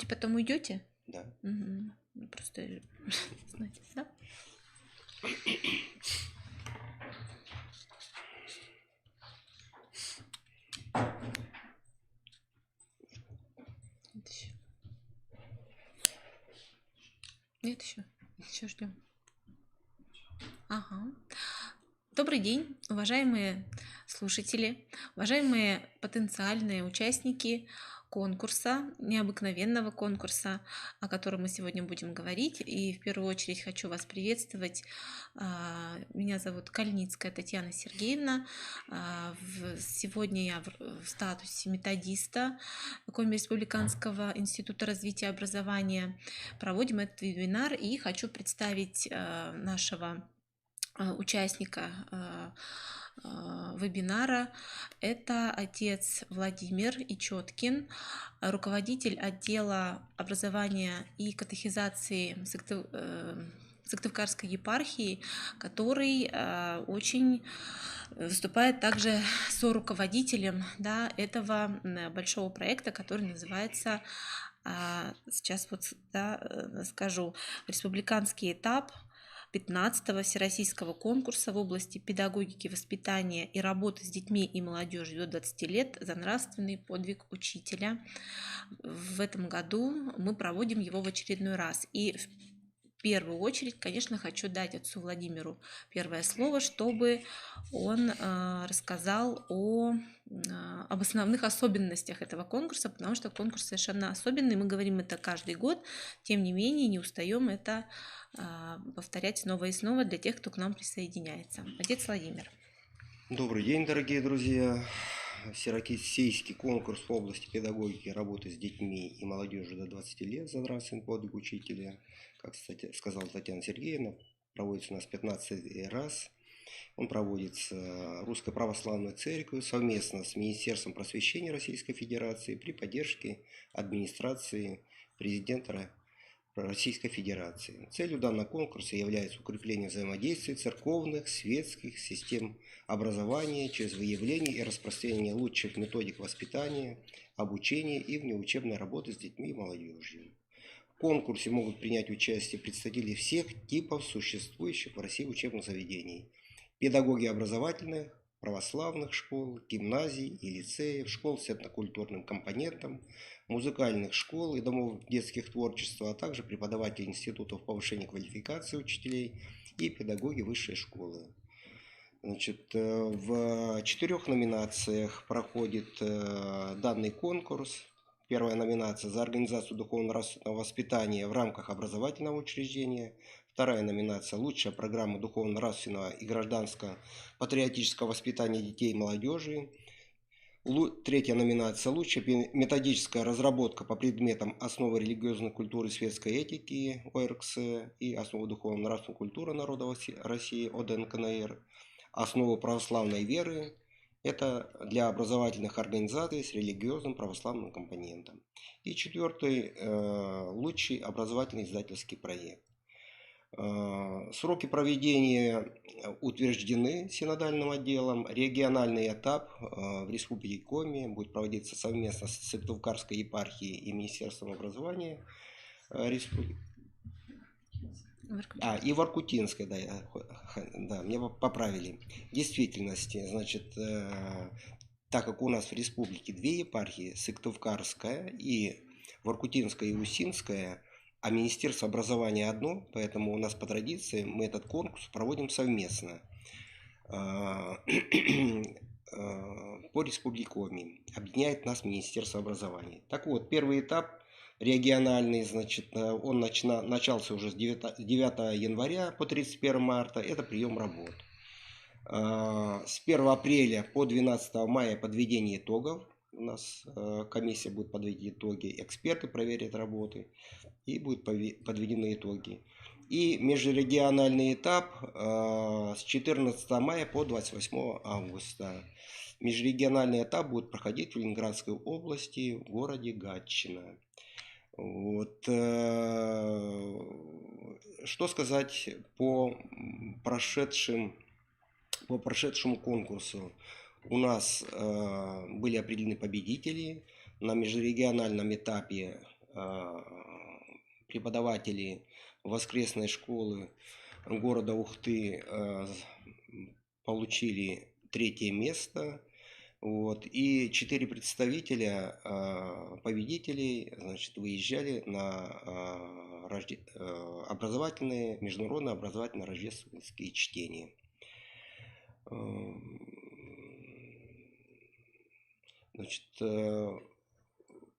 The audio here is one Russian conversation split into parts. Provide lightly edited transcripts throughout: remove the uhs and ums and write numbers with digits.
Потом уйдете? Да. Угу. Просто знаете, да? Нет еще. Нет еще. Еще ждем. Ага. Добрый день, уважаемые слушатели, уважаемые потенциальные участники конкурса, необыкновенного конкурса, о котором мы сегодня будем говорить. И в первую очередь хочу вас приветствовать. Меня зовут Кальницкая Татьяна Сергеевна. Сегодня я в статусе методиста Коми-Республиканского института развития и образования. Проводим этот вебинар и хочу представить нашего участника вебинара. Это отец Владимир Ичоткин, руководитель отдела образования и катехизации Сыктывкарской епархии, который очень выступает также соруководителем, да, этого большого проекта, который называется, сейчас вот, да, скажу, республиканский этап 15-го всероссийского конкурса в области педагогики, воспитания и работы с детьми и молодежью до 20 лет за нравственный подвиг учителя. В этом году мы проводим его в очередной раз. И в первую очередь, конечно, хочу дать отцу Владимиру первое слово, чтобы он рассказал об основных особенностях этого конкурса, потому что конкурс совершенно особенный, мы говорим это каждый год, тем не менее не устаем это повторять снова и снова для тех, кто к нам присоединяется. Отец Владимир. Добрый день, дорогие друзья. Всероссийский конкурс в области педагогики, работы с детьми и молодежью до 20 лет за нравственный подвиг учителя, как, кстати, сказала Татьяна Сергеевна, проводится у нас 15 раз. Он проводится Русской Православной Церковью совместно с Министерством просвещения Российской Федерации при поддержке администрации президента Российской Федерации. Целью данного конкурса является укрепление взаимодействия церковных, светских систем образования через выявление и распространение лучших методик воспитания, обучения и внеучебной работы с детьми и молодежью. В конкурсе могут принять участие представители всех типов существующих в России учебных заведений, педагоги образовательных, православных школ, гимназий и лицеев, школ с этнокультурным компонентом, музыкальных школ и домов детских творчества, а также преподаватели институтов повышения квалификации учителей и педагоги высшей школы. Значит, в 4 номинациях проходит данный конкурс. Первая номинация за организацию духовно-нравственного воспитания в рамках образовательного учреждения. Вторая номинация «Лучшая программа духовно-нравственного и гражданско-патриотического воспитания детей и молодежи». Третья номинация «Лучшая методическая разработка по предметам основы религиозной культуры и светской этики ОРКС и основы духовно-нравственной культуры народа России ОДНКНР. Основы православной веры». Это для образовательных организаций с религиозным православным компонентом. И четвертый «Лучший образовательный издательский проект». Сроки проведения утверждены синодальным отделом. Региональный этап в Республике Коми будет проводиться совместно с Сыктывкарской епархией и Министерством образования Республики. И в Воркутинской, да, мне поправили. В действительности, значит, так как у нас в республике 2 епархии, Сыктывкарская и Воркутинская и Усинская, а Министерство образования одно, поэтому у нас по традиции мы этот конкурс проводим совместно по Республике Коми. Объединяет нас Министерство образования. Так вот, первый этап региональный, значит, он начался уже с 9 января по 31 марта, это прием работ. С 1 апреля по 12 мая подведение итогов. У нас комиссия будет подводить итоги, эксперты проверят работы и будут подведены итоги. И межрегиональный этап с 14 мая по 28 августа. Межрегиональный этап будет проходить в Ленинградской области, в городе Гатчина. Вот. Что сказать по прошедшему конкурсу? У нас были определены победители. На межрегиональном этапе преподаватели воскресной школы города Ухты получили 3-е место. Вот. И 4 представителя победителей, значит, выезжали на образовательные, международные образовательно рождественские чтения. Значит,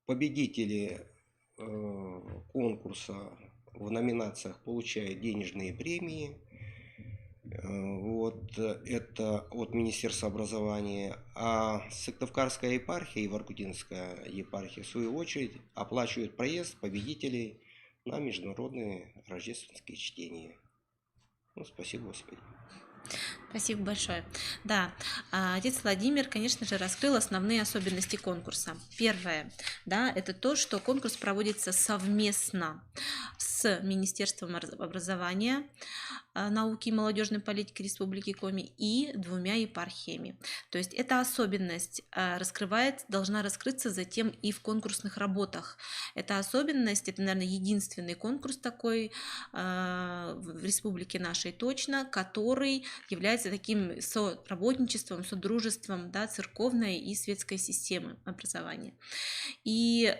победители конкурса в номинациях получают денежные премии. Вот это от Министерства образования. А Сыктывкарская епархия и Воркутинская епархия, в свою очередь, оплачивают проезд победителей на международные рождественские чтения. Ну, спасибо, Господи. Спасибо большое. Да, отец Владимир, конечно же, раскрыл основные особенности конкурса. Первое, да, это то, что конкурс проводится совместно с Министерством образования, науки и молодежной политики Республики Коми и 2 епархиями. То есть эта особенность должна раскрыться затем и в конкурсных работах. Эта особенность, это, наверное, единственный конкурс такой в республике нашей точно, который является таким соработничеством, содружеством, да, церковной и светской системы образования. И,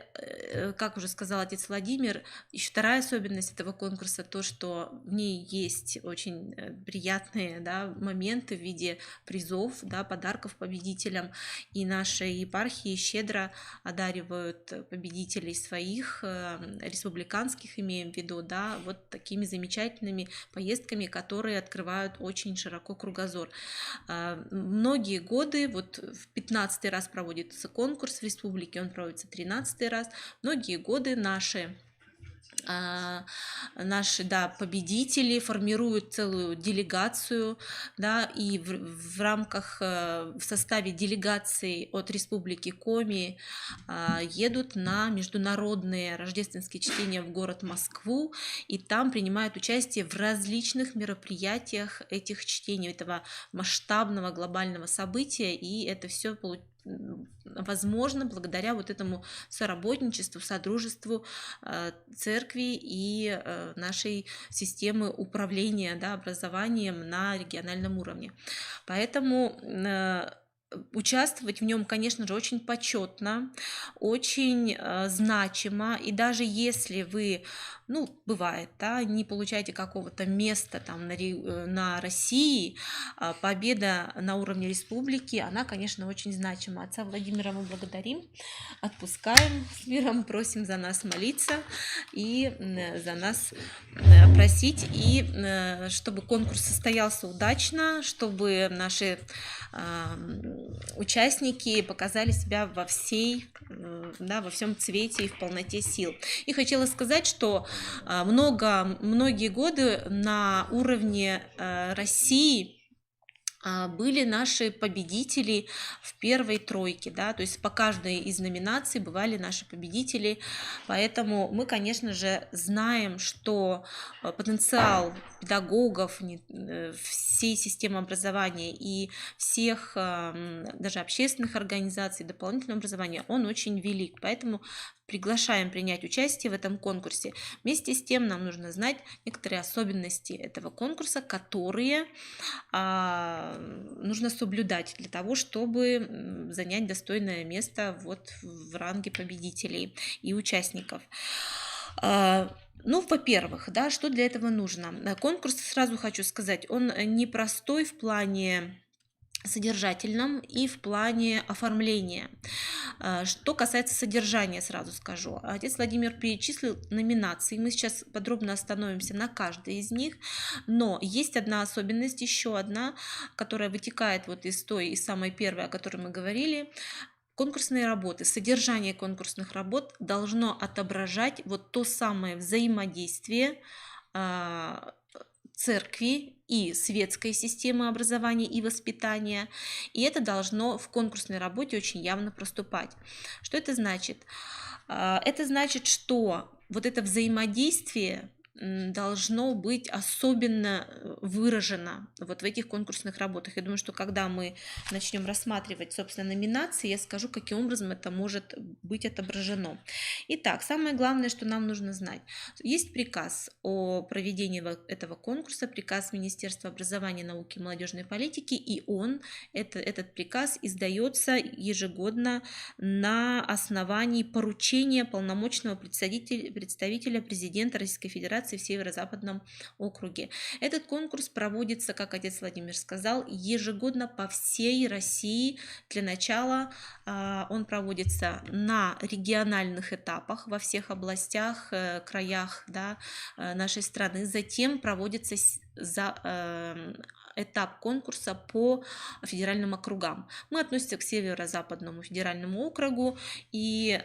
как уже сказал отец Владимир, еще вторая особенность этого конкурса то, что в ней есть очень приятные, да, моменты в виде призов, да, подарков победителям. И наши епархии щедро одаривают победителей своих, республиканских имеем в виду, да, вот такими замечательными поездками, которые открывают очень широко кругозор. Многие годы, вот в 15-й раз проводится конкурс в республике, он проводится 13-й раз. Многие годы наши победители формируют целую делегацию, да, и в рамках, в составе делегации от Республики Коми едут на международные рождественские чтения в город Москву, и там принимают участие в различных мероприятиях этих чтений, этого масштабного глобального события, и это все возможно благодаря вот этому соработничеству, содружеству церкви и нашей системы управления, да, образованием на региональном уровне. Поэтому участвовать в нем, конечно же, очень почетно, очень значимо, и даже если вы, ну, бывает, да, не получаете какого-то места там на России, победа на уровне республики, она, конечно, очень значима. Отца Владимира мы благодарим, отпускаем с миром, просим за нас молиться и за нас просить, и чтобы конкурс состоялся удачно, чтобы наши участники показали себя во всем цвете и в полноте сил. И хотела сказать, что многие годы на уровне России были наши победители в первой тройке, да, то есть по каждой из номинаций бывали наши победители, поэтому мы, конечно же, знаем, что потенциал педагогов всей системы образования и всех даже общественных организаций дополнительного образования, он очень велик, поэтому приглашаем принять участие в этом конкурсе. Вместе с тем нам нужно знать некоторые особенности этого конкурса, которые нужно соблюдать для того, чтобы занять достойное место вот в ранге победителей и участников. Ну, во-первых, да, что для этого нужно? Конкурс, сразу хочу сказать, он непростой в плане содержательном и в плане оформления. Что касается содержания, сразу скажу. Отец Владимир перечислил номинации. Мы сейчас подробно остановимся на каждой из них. Но есть одна особенность, еще одна, которая вытекает вот из самой первой, о которой мы говорили. Конкурсные работы, содержание конкурсных работ должно отображать вот то самое взаимодействие церкви и светской системы образования и воспитания, и это должно в конкурсной работе очень явно проступать. Что это значит? Это значит, что вот это взаимодействие должно быть особенно выражено вот в этих конкурсных работах. Я думаю, что когда мы начнем рассматривать, собственно, номинации, я скажу, каким образом это может быть отображено. Итак, самое главное, что нам нужно знать. Есть приказ о проведении этого конкурса, приказ Министерства образования, науки и молодежной политики, и этот приказ издается ежегодно на основании поручения полномочного представителя президента Российской Федерации в Северо-Западном округе. Этот конкурс проводится, как отец Владимир сказал, ежегодно по всей России. Для начала он проводится на региональных этапах во всех областях, краях, да, нашей страны. Затем проводится этап конкурса по федеральным округам. Мы относимся к Северо-Западному федеральному округу, и,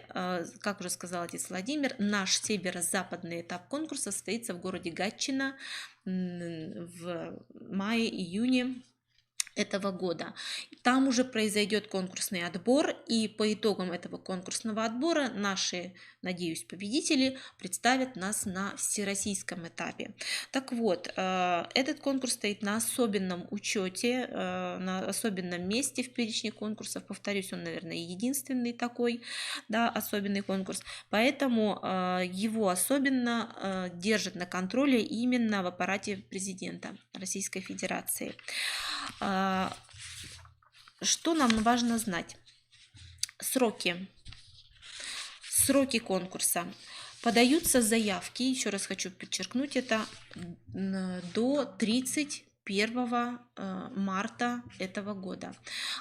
как уже сказал отец Владимир, наш северо-западный этап конкурса состоится в городе Гатчина в мае-июне этого года. Там уже произойдет конкурсный отбор, и по итогам этого конкурсного отбора наши, надеюсь, победители представят нас на всероссийском этапе. Так вот, этот конкурс стоит на особенном учете, на особенном месте в перечне конкурсов. Повторюсь, он, наверное, единственный такой, да, особенный конкурс. Поэтому его особенно держат на контроле именно в аппарате президента Российской Федерации. Что нам важно знать? Сроки конкурса. Подаются заявки, еще раз хочу подчеркнуть это, до 31 марта этого года.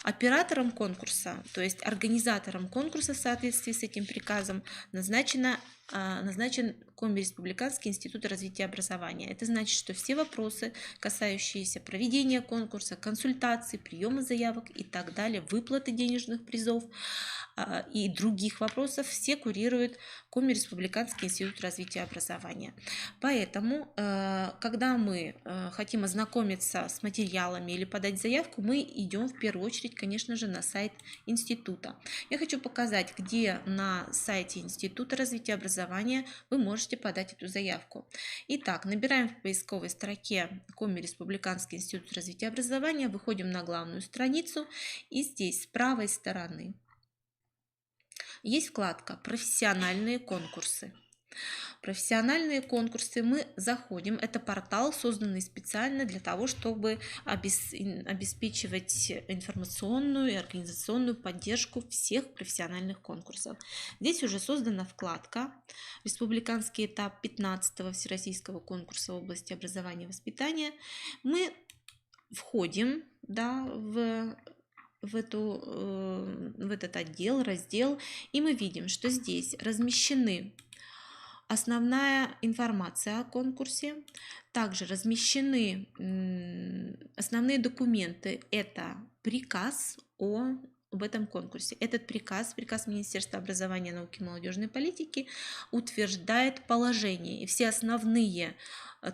Оператором конкурса, то есть организатором конкурса в соответствии с этим приказом назначен Коми-Республиканский институт развития образования. Это значит, что все вопросы, касающиеся проведения конкурса, консультаций, приема заявок и так далее, выплаты денежных призов и других вопросов, все курирует Коми-Республиканский институт развития образования. Поэтому, когда мы хотим ознакомиться с материалами или подать заявку, мы идем в первую очередь, конечно же, на сайт института. Я хочу показать, где на сайте Института развития образования вы можете подать эту заявку. Итак, набираем в поисковой строке Коми-Республиканский институт развития образования, выходим на главную страницу, и здесь с правой стороны есть вкладка «Профессиональные конкурсы». Профессиональные конкурсы, мы заходим, это портал, созданный специально для того, чтобы обеспечивать информационную и организационную поддержку всех профессиональных конкурсов. Здесь уже создана вкладка «Республиканский этап 15-го Всероссийского конкурса в области образования и воспитания». Мы входим, да, в этот отдел, раздел, и мы видим, что здесь размещены основная информация о конкурсе, также размещены основные документы, это приказ об этом конкурсе. Этот приказ Министерства образования, науки и молодежной политики утверждает положение, и все основные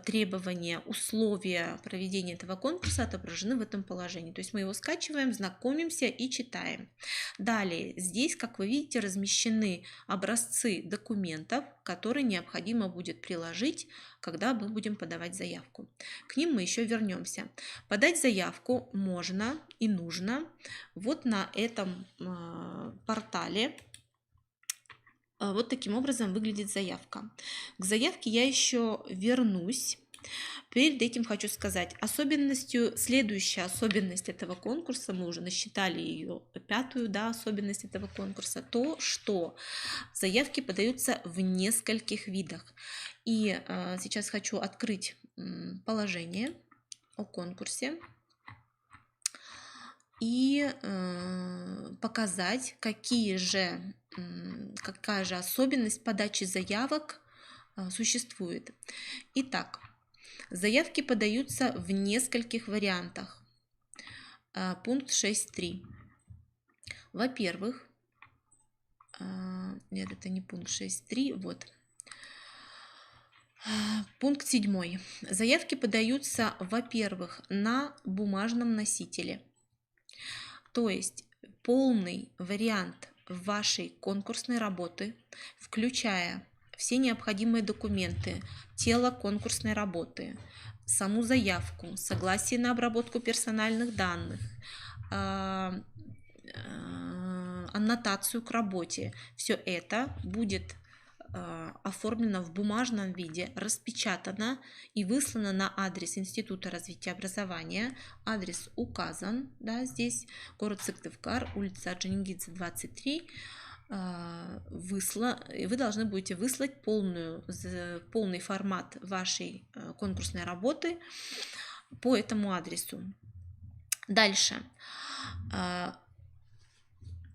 требования, условия проведения этого конкурса отображены в этом положении. То есть мы его скачиваем, знакомимся и читаем. Далее, здесь, как вы видите, размещены образцы документов, которые необходимо будет приложить, когда мы будем подавать заявку. К ним мы еще вернемся. Подать заявку можно и нужно вот на этом портале. Вот таким образом выглядит заявка. К заявке я еще вернусь. Перед этим хочу сказать, следующая особенность этого конкурса, мы уже насчитали ее, 5-ю, да, особенность этого конкурса, то, что заявки подаются в нескольких видах. И сейчас хочу открыть положение о конкурсе и показать, какая же особенность подачи заявок существует. Итак, заявки подаются в нескольких вариантах. Пункт 6.3. Во-первых, нет, это не пункт 6.3, вот. Пункт 7. Заявки подаются, во-первых, на бумажном носителе. То есть полный вариант вашей конкурсной работы, включая все необходимые документы, тело конкурсной работы, саму заявку, согласие на обработку персональных данных, аннотацию к работе. Все это будет оформлено в бумажном виде, распечатано и выслано на адрес Института развития образования. Адрес указан, да, здесь город Сыктывкар, улица Орджоникидзе, 23. Вы должны будете выслать полный формат вашей конкурсной работы по этому адресу. Дальше.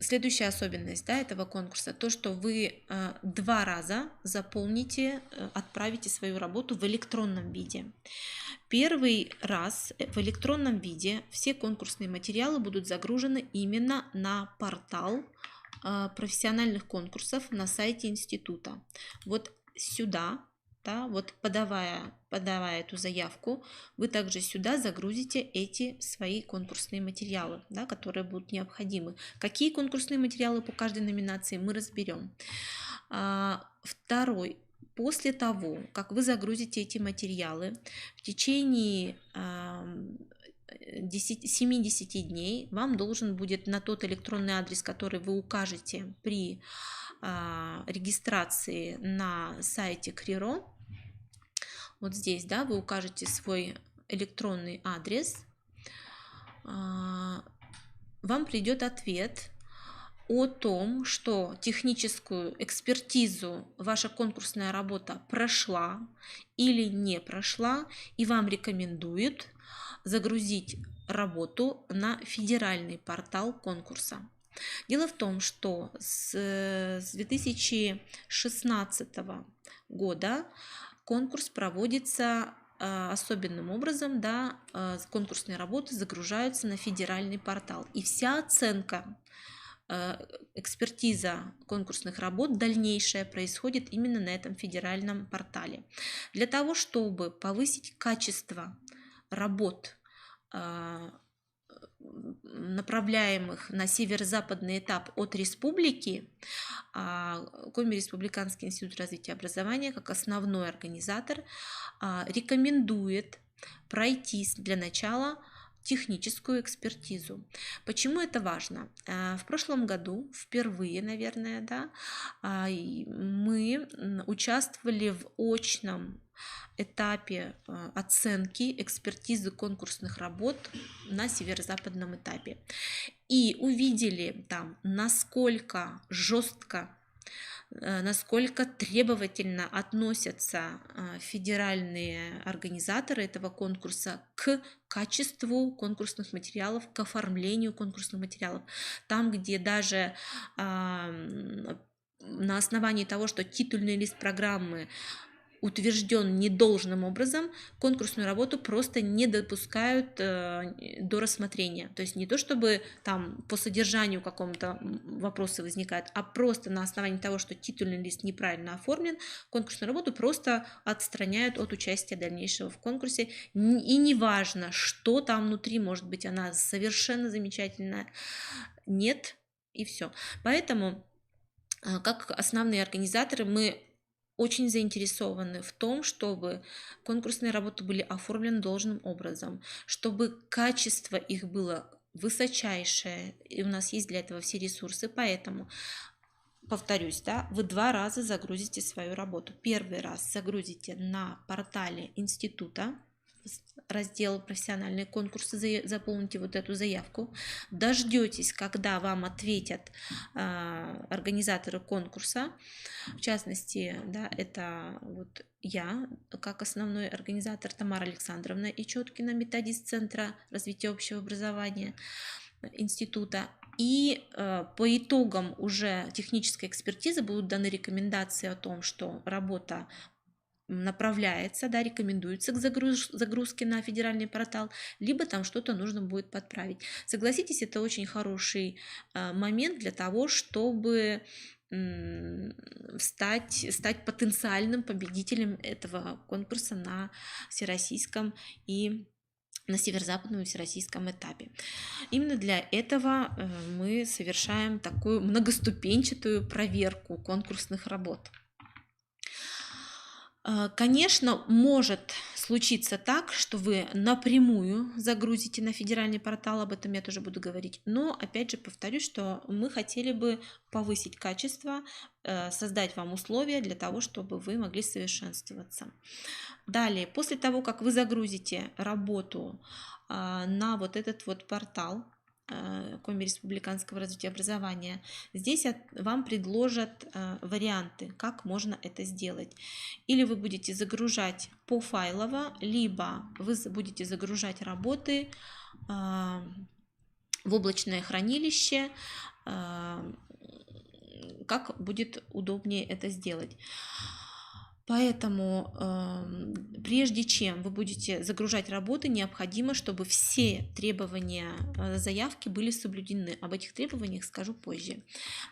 Следующая особенность, да, этого конкурса, то, что вы 2 раза заполните, отправите свою работу в электронном виде. Первый раз в электронном виде все конкурсные материалы будут загружены именно на портал профессиональных конкурсов на сайте института. Вот сюда, да, вот подавая эту заявку, вы также сюда загрузите эти свои конкурсные материалы, да, которые будут необходимы. Какие конкурсные материалы по каждой номинации мы разберем. Второй. После того, как вы загрузите эти материалы, в течение 70 дней вам должен будет на тот электронный адрес, который вы укажете при регистрации на сайте КРИРО, вот здесь, да, вы укажете свой электронный адрес, вам придет ответ о том, что техническую экспертизу ваша конкурсная работа прошла или не прошла, и вам рекомендуют загрузить работу на федеральный портал конкурса. Дело в том, что с 2016 года конкурс проводится особенным образом, да, конкурсные работы загружаются на федеральный портал. И вся оценка, экспертиза конкурсных работ дальнейшая происходит именно на этом федеральном портале. Для того, чтобы повысить качество работ, направляемых на северо-западный этап от республики, Коми Республиканский институт развития образования, как основной организатор, рекомендует пройти для начала техническую экспертизу. Почему это важно? В прошлом году, впервые, наверное, да, мы участвовали в очном этапе оценки экспертизы конкурсных работ на северо-западном этапе. И увидели там, насколько жестко, насколько требовательно относятся федеральные организаторы этого конкурса к качеству конкурсных материалов, к оформлению конкурсных материалов. Там, где даже на основании того, что титульный лист программы утвержден недолжным образом, конкурсную работу просто не допускают до рассмотрения. То есть не то, чтобы там по содержанию каком-то вопросы возникают, а просто на основании того, что титульный лист неправильно оформлен, конкурсную работу просто отстраняют от участия дальнейшего в конкурсе. И неважно, что там внутри, может быть, она совершенно замечательная, нет, и все. Поэтому, как основные организаторы, мы очень заинтересованы в том, чтобы конкурсные работы были оформлены должным образом, чтобы качество их было высочайшее, и у нас есть для этого все ресурсы, поэтому, повторюсь, да, вы 2 раза загрузите свою работу. Первый раз загрузите на портале института, раздел профессиональные конкурсы, заполните вот эту заявку, дождетесь, когда вам ответят организаторы конкурса, в частности, да, это вот я, как основной организатор, Тамара Александровна Ичеткина, методист Центра развития общего образования института. И по итогам уже технической экспертизы будут даны рекомендации о том, что работа направляется, да, рекомендуется к загрузке на федеральный портал, либо там что-то нужно будет подправить. Согласитесь, это очень хороший момент для того, чтобы стать потенциальным победителем этого конкурса на всероссийском и на северо-западном и всероссийском этапе. Именно для этого мы совершаем такую многоступенчатую проверку конкурсных работ. Конечно, может случиться так, что вы напрямую загрузите на федеральный портал, об этом я тоже буду говорить, но опять же повторюсь, что мы хотели бы повысить качество, создать вам условия для того, чтобы вы могли совершенствоваться. Далее, после того, как вы загрузите работу на вот этот вот портал Коми республиканского развития образования, здесь вам предложат варианты, как можно это сделать. Или вы будете загружать пофайлово, либо вы будете загружать работы в облачное хранилище, как будет удобнее это сделать. Поэтому прежде чем вы будете загружать работы, необходимо, чтобы все требования заявки были соблюдены. Об этих требованиях скажу позже.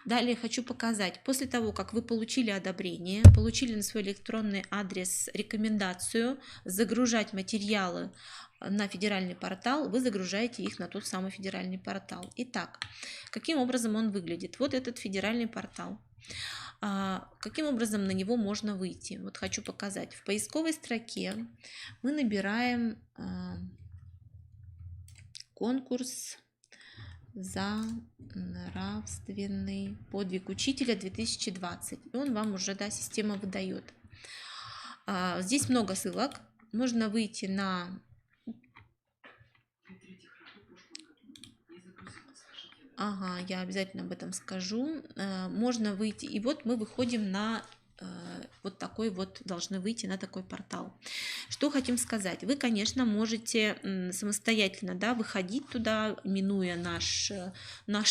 Далее хочу показать. После того, как вы получили одобрение, получили на свой электронный адрес рекомендацию загружать материалы на федеральный портал, вы загружаете их на тот самый федеральный портал. Итак, каким образом он выглядит? Вот этот федеральный портал. Каким образом на него можно выйти? Вот хочу показать. В поисковой строке мы набираем конкурс за нравственный подвиг учителя 2020. И он вам уже, да, система выдает. Здесь много ссылок. Можно выйти на... Ага, я обязательно об этом скажу. Можно выйти, и вот мы выходим на вот такой вот, должны выйти на такой портал. Что хотим сказать? Вы, конечно, можете самостоятельно, да, выходить туда, минуя наш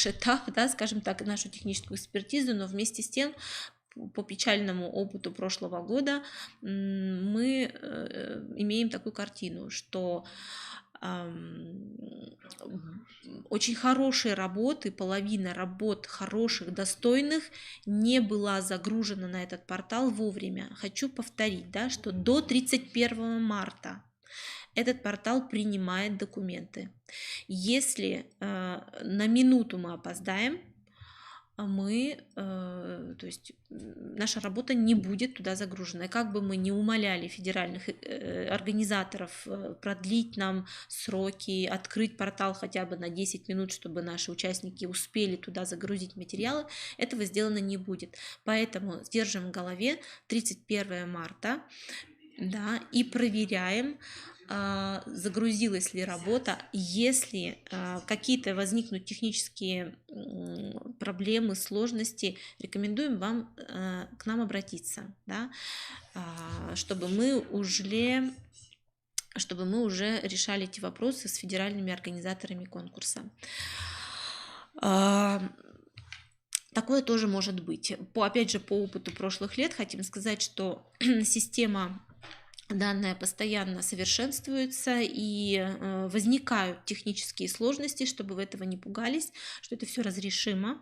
этап, да, скажем так, нашу техническую экспертизу, но вместе с тем, по печальному опыту прошлого года, мы имеем такую картину, что очень хорошие работы, половина работ хороших, достойных не была загружена на этот портал вовремя. Хочу повторить, да, что до 31 марта этот портал принимает документы. Если на минуту мы опоздаем, то есть наша работа не будет туда загружена. И как бы мы ни умоляли федеральных организаторов продлить нам сроки, открыть портал хотя бы на 10 минут, чтобы наши участники успели туда загрузить материалы, этого сделано не будет. Поэтому держим в голове 31 марта, да, и проверяем, загрузилась ли работа. Если какие-то возникнут технические проблемы, сложности, рекомендуем вам к нам обратиться, да, чтобы мы уже решали эти вопросы с федеральными организаторами конкурса. Такое тоже может быть. Опять же, по опыту прошлых лет хотим сказать, что система данная постоянно совершенствуется, и возникают технические сложности, чтобы вы этого не пугались, что это все разрешимо,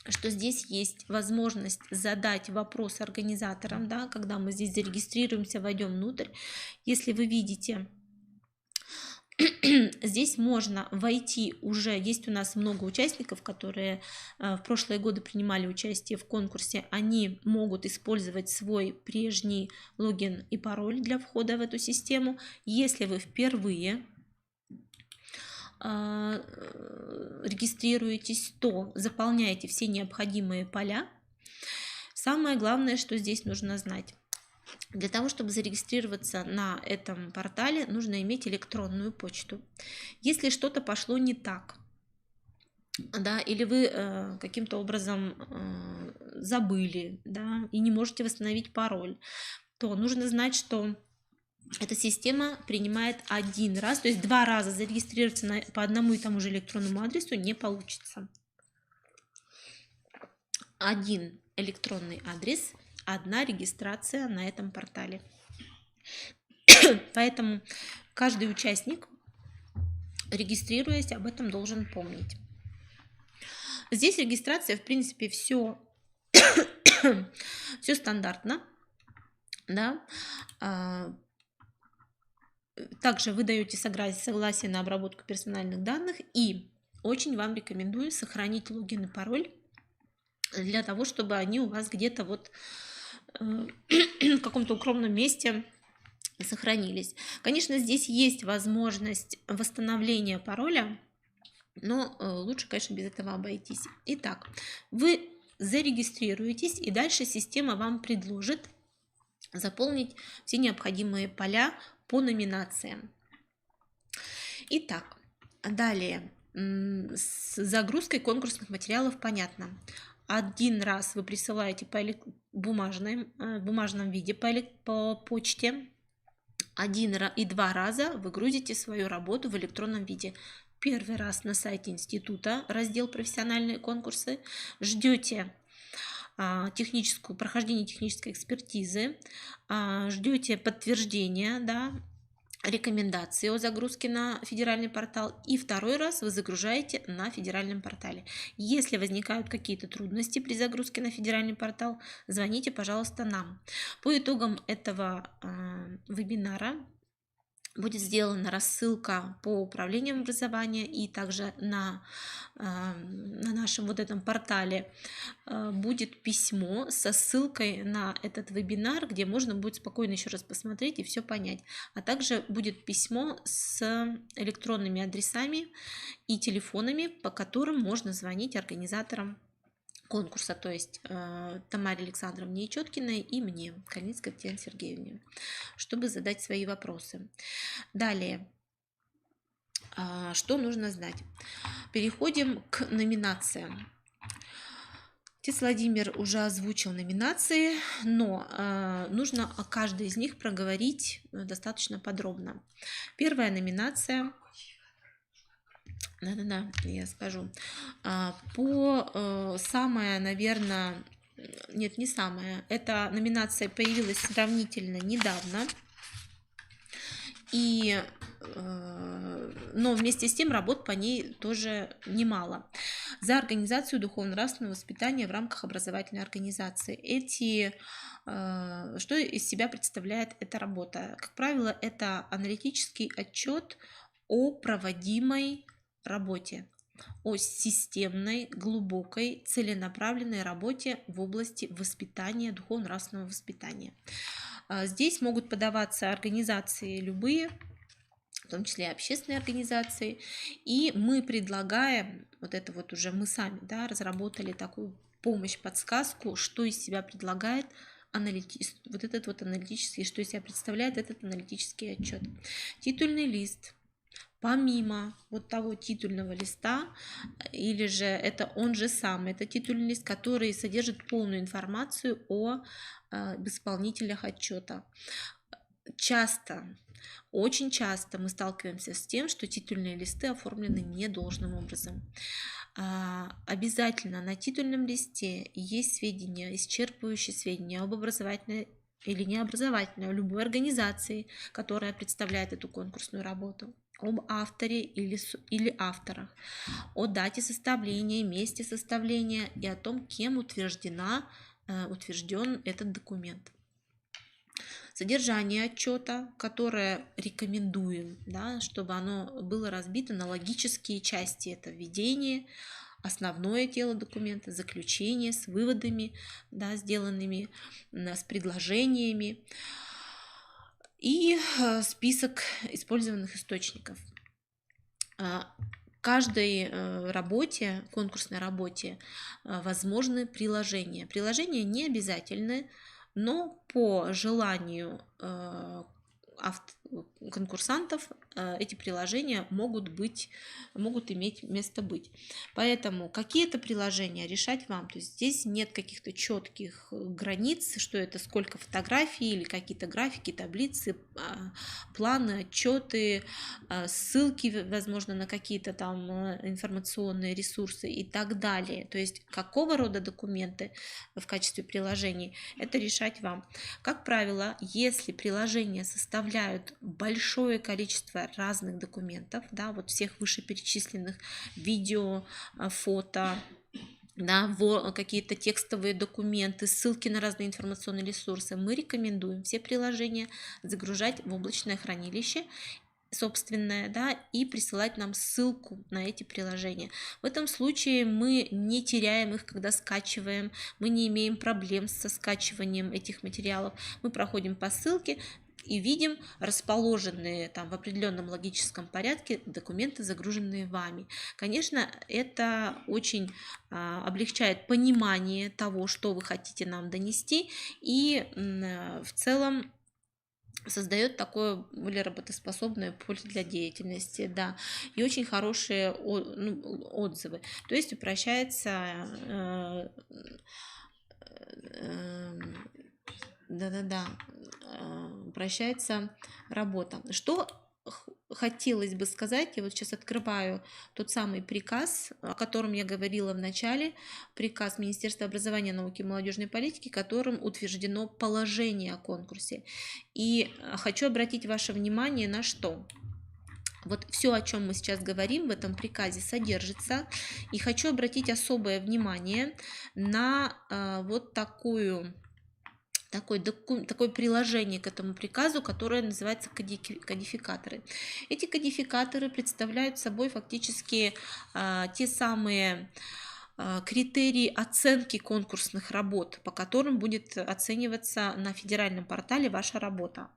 что здесь есть возможность задать вопрос организаторам, да, когда мы здесь зарегистрируемся, войдем внутрь. Если вы видите, здесь можно войти уже, есть у нас много участников, которые в прошлые годы принимали участие в конкурсе, они могут использовать свой прежний логин и пароль для входа в эту систему. Если вы впервые регистрируетесь, то заполняете все необходимые поля. Самое главное, что здесь нужно знать. Для того, чтобы зарегистрироваться на этом портале, нужно иметь электронную почту. Если что-то пошло не так, да, или вы каким-то образом забыли, да, и не можете восстановить пароль, то нужно знать, что эта система принимает один раз, то есть 2 раза зарегистрироваться по одному и тому же электронному адресу не получится. Один электронный адрес, одна регистрация на этом портале. Поэтому каждый участник, регистрируясь, об этом должен помнить. Здесь регистрация, в принципе, все стандартно, да. Также вы даете согласие на обработку персональных данных, и очень вам рекомендую сохранить логин и пароль для того, чтобы они у вас где-то вот в каком-то укромном месте сохранились. Конечно, здесь есть возможность восстановления пароля, но лучше, конечно, без этого обойтись. Итак, вы зарегистрируетесь, и дальше система вам предложит заполнить все необходимые поля по номинациям. Итак, далее с загрузкой конкурсных материалов понятно. Один раз вы присылаете в бумажном виде по почте. Один и два раза вы грузите свою работу в электронном виде. Первый раз на сайте института, раздел «Профессиональные конкурсы». Ждете прохождение технической экспертизы, ждете подтверждения, да, рекомендации о загрузке на федеральный портал, и второй раз вы загружаете на федеральном портале. Если возникают какие-то трудности при загрузке на федеральный портал, звоните, пожалуйста, нам. По итогам этого вебинара будет сделана рассылка по управлению образования, и также на нашем вот этом портале будет письмо со ссылкой на этот вебинар, где можно будет спокойно еще раз посмотреть и все понять. А также будет письмо с электронными адресами и телефонами, по которым можно звонить организаторам конкурса, то есть Тамаре Александровне Ечеткиной и мне, Кальницкой Татьяне Сергеевне, чтобы задать свои вопросы. Далее, что нужно знать? Переходим к номинациям. Отец Владимир уже озвучил номинации, но нужно о каждой из них проговорить достаточно подробно. Первая номинация. Да, я скажу. Самая, наверное, нет, не самая. Эта номинация появилась сравнительно недавно. Но вместе с тем работ по ней тоже немало. За организацию духовно-нравственного воспитания в рамках образовательной организации. Что из себя представляет эта работа? Как правило, это аналитический отчет о проводимой работе, о системной, глубокой, целенаправленной работе в области воспитания, духовно-нравственного воспитания. Здесь могут подаваться организации любые, в том числе общественные организации, и мы предлагаем, мы сами, да, разработали такую помощь, подсказку, что из себя предлагает аналитический, что из себя представляет этот аналитический отчет. Титульный лист. Помимо того титульного листа, или же это он же сам, это титульный лист, который содержит полную информацию о исполнителях отчета. Очень часто мы сталкиваемся с тем, что титульные листы оформлены недолжным образом. Обязательно на титульном листе есть сведения, исчерпывающие сведения об образовательной или необразовательной, любой организации, которая представляет эту конкурсную работу, об авторе или авторах, о дате составления, месте составления и о том, кем утвержден этот документ. Содержание отчета, которое рекомендуем, да, чтобы оно было разбито на логические части. Это введение, основное тело документа, заключение с выводами, да, сделанными, с предложениями, и список использованных источников. Каждой работе, конкурсной работе, возможны приложения. Приложения не обязательны, но по желанию конкурсантов эти приложения могут иметь место быть. Поэтому какие-то приложения решать вам. То есть здесь нет каких-то четких границ, что это сколько фотографий или какие-то графики, таблицы, планы, отчеты, ссылки, возможно, на какие-то там информационные ресурсы и так далее. То есть какого рода документы в качестве приложений, это решать вам. Как правило, если приложения составляют большое количество разных документов, да, всех вышеперечисленных, видео, фото, да, какие-то текстовые документы, ссылки на разные информационные ресурсы, мы рекомендуем все приложения загружать в облачное хранилище собственное, да, и присылать нам ссылку на эти приложения. В этом случае мы не теряем их, когда скачиваем, мы не имеем проблем со скачиванием этих материалов. Мы проходим по ссылке и видим расположенные там в определенном логическом порядке документы, загруженные вами. Конечно, это очень облегчает понимание того, что вы хотите нам донести, и в целом создает такое более работоспособное поле для деятельности, да, и очень хорошие отзывы. То есть упрощается упрощается работа. Что хотелось бы сказать, я вот сейчас открываю тот самый приказ, о котором я говорила в начале, приказ Министерства образования, науки и молодежной политики, которым утверждено положение о конкурсе. И хочу обратить ваше внимание на что? Вот все, о чем мы сейчас говорим, в этом приказе содержится. И хочу обратить особое внимание на вот такое приложение к этому приказу, которое называется кодификаторы. Эти кодификаторы представляют собой фактически те самые критерии оценки конкурсных работ, по которым будет оцениваться на федеральном портале ваша работа.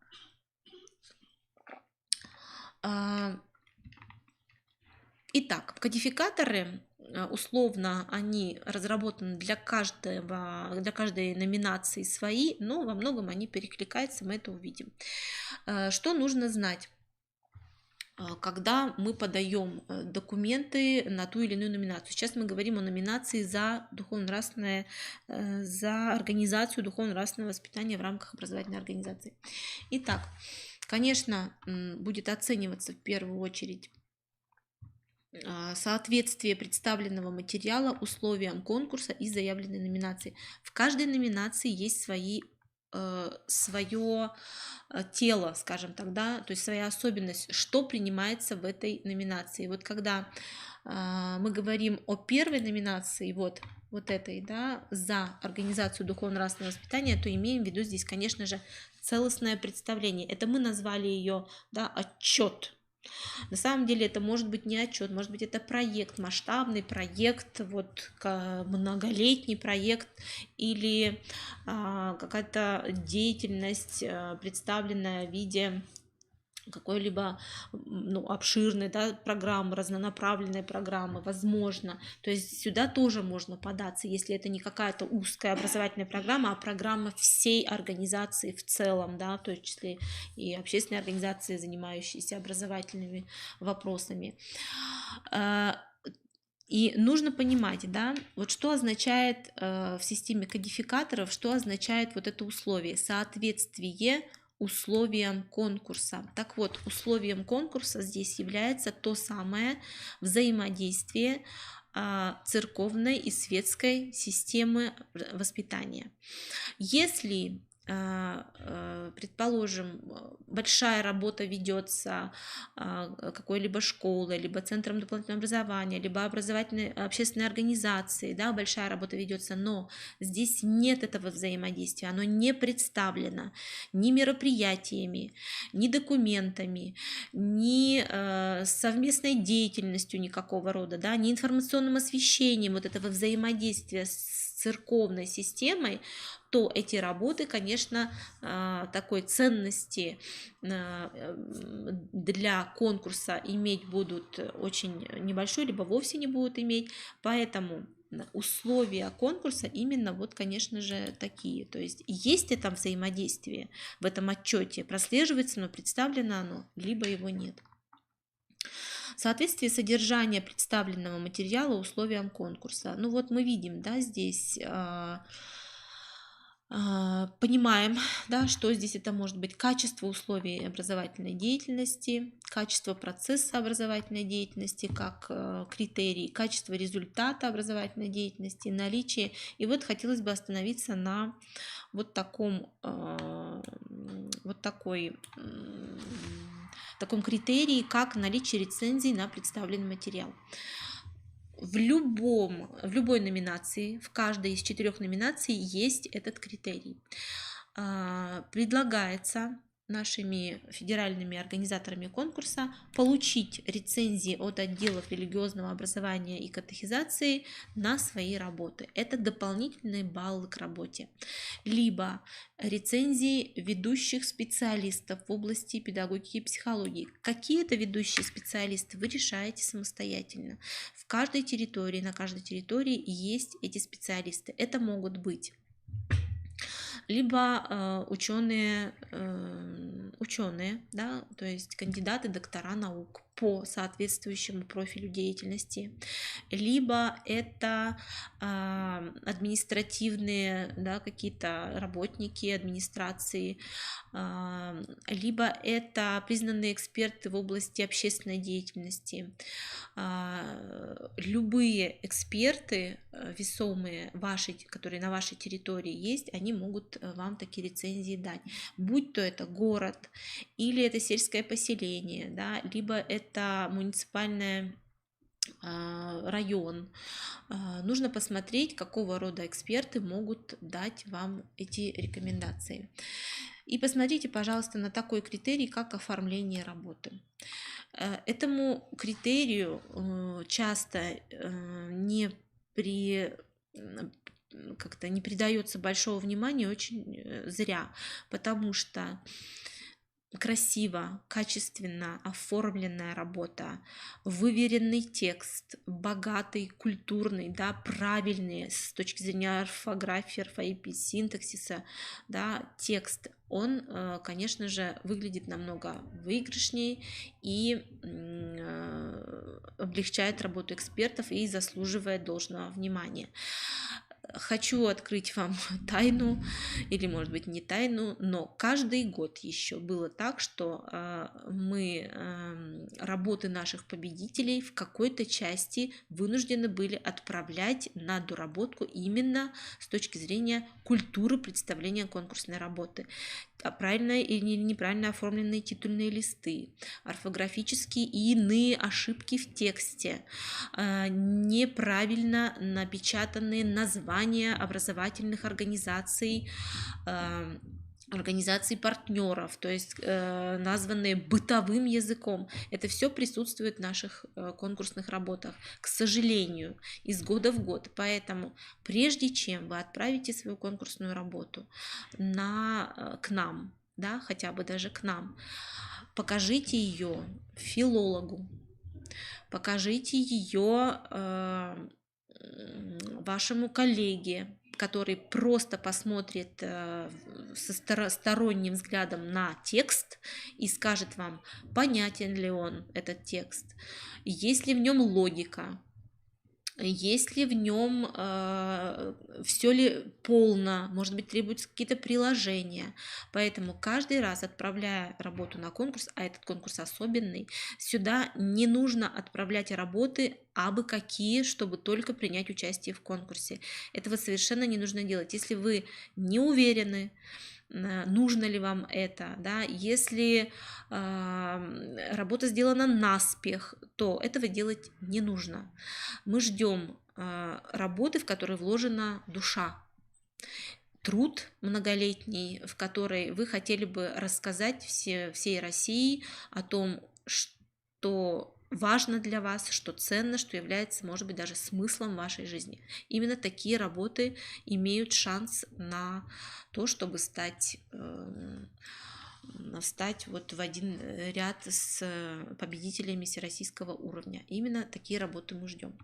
Итак, кодификаторы, условно, они разработаны для каждой номинации свои, но во многом они перекликаются, мы это увидим. Что нужно знать, когда мы подаем документы на ту или иную номинацию? Сейчас мы говорим о номинации за организацию духовно-нравственного воспитания в рамках образовательной организации. Итак, конечно, будет оцениваться в первую очередь соответствие представленного материала условиям конкурса и заявленной номинации. В каждой номинации есть свое тело, скажем так, да, то есть своя особенность, что принимается в этой номинации. Вот когда мы говорим о первой номинации, вот этой, да, за организацию духовно-нравственного воспитания, то имеем в виду здесь, конечно же, целостное представление. Это мы назвали ее, да, отчет. На самом деле это может быть не отчет, может быть это проект, масштабный проект, вот многолетний проект или какая-то деятельность, представленная в виде какой-либо обширной, да, программы, разнонаправленной программы, возможно. То есть сюда тоже можно податься, если это не какая-то узкая образовательная программа, а программа всей организации в целом, да, в том числе и общественные организации, занимающиеся образовательными вопросами. И нужно понимать, да, вот что означает в системе кодификаторов, что означает вот это условие, соответствие условиям конкурса. Так вот, условием конкурса здесь является то самое взаимодействие церковной и светской системы воспитания. Если, предположим, большая работа ведется какой-либо школой, либо центром дополнительного образования, либо образовательной общественной организацией, да, большая работа ведется, но здесь нет этого взаимодействия, оно не представлено ни мероприятиями, ни документами, ни совместной деятельностью никакого рода, да, ни информационным освещением вот этого взаимодействия с церковной системой, то эти работы, конечно, такой ценности для конкурса иметь будут очень небольшой, либо вовсе не будут иметь. Поэтому условия конкурса именно вот, конечно же, такие. То есть есть это взаимодействие в этом отчете, прослеживается, но представлено оно, либо его нет. Соответствие содержания представленного материала условиям конкурса. Ну вот мы видим, да, здесь понимаем, да, что здесь это может быть качество условий образовательной деятельности, качество процесса образовательной деятельности как критерий, качество результата образовательной деятельности, наличие. И вот хотелось бы остановиться на таком критерии, как наличие рецензий на представленный материал. В любой номинации, в каждой из 4 номинаций есть этот критерий. Предлагается нашими федеральными организаторами конкурса получить рецензии от отделов религиозного образования и катехизации на свои работы. Это дополнительные баллы к работе. Либо рецензии ведущих специалистов в области педагогики и психологии. Какие это ведущие специалисты, вы решаете самостоятельно. В каждой территории, на каждой территории есть эти специалисты. Это могут быть либо ученые, да, то есть кандидаты, доктора наук по соответствующему профилю деятельности, либо это административные, да, какие-то работники администрации, либо это признанные эксперты в области общественной деятельности. Любые эксперты весомые, которые на вашей территории есть, они могут вам такие рецензии дать. Будь то это город, или это сельское поселение, да, либо это муниципальный район. Нужно посмотреть, какого рода эксперты могут дать вам эти рекомендации. И посмотрите, пожалуйста, на такой критерий, как оформление работы. Этому критерию часто не придается большого внимания, очень зря, потому что красиво, качественно оформленная работа, выверенный текст, богатый, культурный, да, правильный с точки зрения орфографии, орфоэпии, синтаксиса, да, текст, он, конечно же, выглядит намного выигрышнее и облегчает работу экспертов и заслуживает должного внимания. Хочу открыть вам тайну, или, может быть, не тайну, но каждый год еще было так, что работы наших победителей в какой-то части вынуждены были отправлять на доработку именно с точки зрения культуры представления конкурсной работы. Правильно или неправильно оформленные титульные листы, орфографические и иные ошибки в тексте, неправильно напечатанные названия образовательных организаций, организаций партнеров, то есть названные бытовым языком. Это все присутствует в наших конкурсных работах, к сожалению, из года в год. Поэтому прежде чем вы отправите свою конкурсную работу к нам, да, хотя бы даже к нам, покажите ее филологу, покажите ее вашему коллеге, который просто посмотрит со сторонним взглядом на текст и скажет вам, понятен ли он, этот текст, есть ли в нем логика, есть ли в нем все ли полно, может быть, требуются какие-то приложения. Поэтому каждый раз, отправляя работу на конкурс, а этот конкурс особенный, сюда не нужно отправлять работы абы какие, чтобы только принять участие в конкурсе. Этого совершенно не нужно делать. Если вы не уверены, нужно ли вам это, да, если работа сделана наспех, то этого делать не нужно. Мы ждем работы, в которой вложена душа, труд многолетний, в который вы хотели бы рассказать всей России о том, что важно для вас, что ценно, что является, может быть, даже смыслом вашей жизни. Именно такие работы имеют шанс на то, чтобы стать вот в один ряд с победителями всероссийского уровня. Именно такие работы мы ждем.